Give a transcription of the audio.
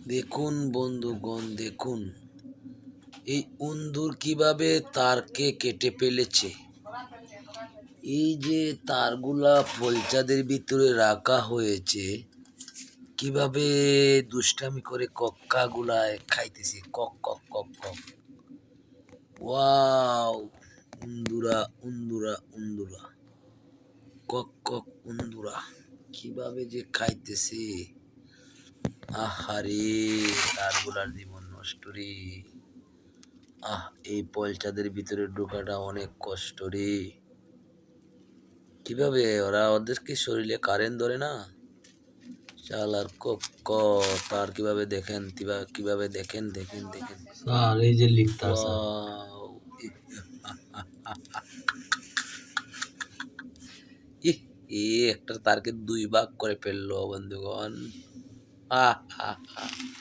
দেখুন বন্ধুগণ, দেখুন এই অন্ধুর কিভাবে তারকে কেটে ফেলেছে। এই যে তারগুলা পলচাদের ভিতরে রাখা হয়েছে, কিভাবে দুষ্টামি করে কক্কাগুলায় খাইতেছে, কক কক কক কক। ওয়াও! উন্দুরা উন্দুরা উন্দুরা, কক কক উন্দুরা, কিভাবে যে খাইতেছে। আহারে, তারগুলার জীবন নষ্ট রে। এই পলচাদের ভিতরে ঢোকাটা অনেক কষ্ট রে। কিভাবে ওরা, ওদের কি শরীরে কারেন্ট ধরে না? শালার তার কিভাবে দেখেন, কিভাবে দেখেন, দেখেন দেখেন। স্যার এই যে লিখতা স্যার। ওয়াও! ইহ! একটা তারকে ২ ভাগ করে ফেললো বন্ধুগণ। আহ! আহ! আহ!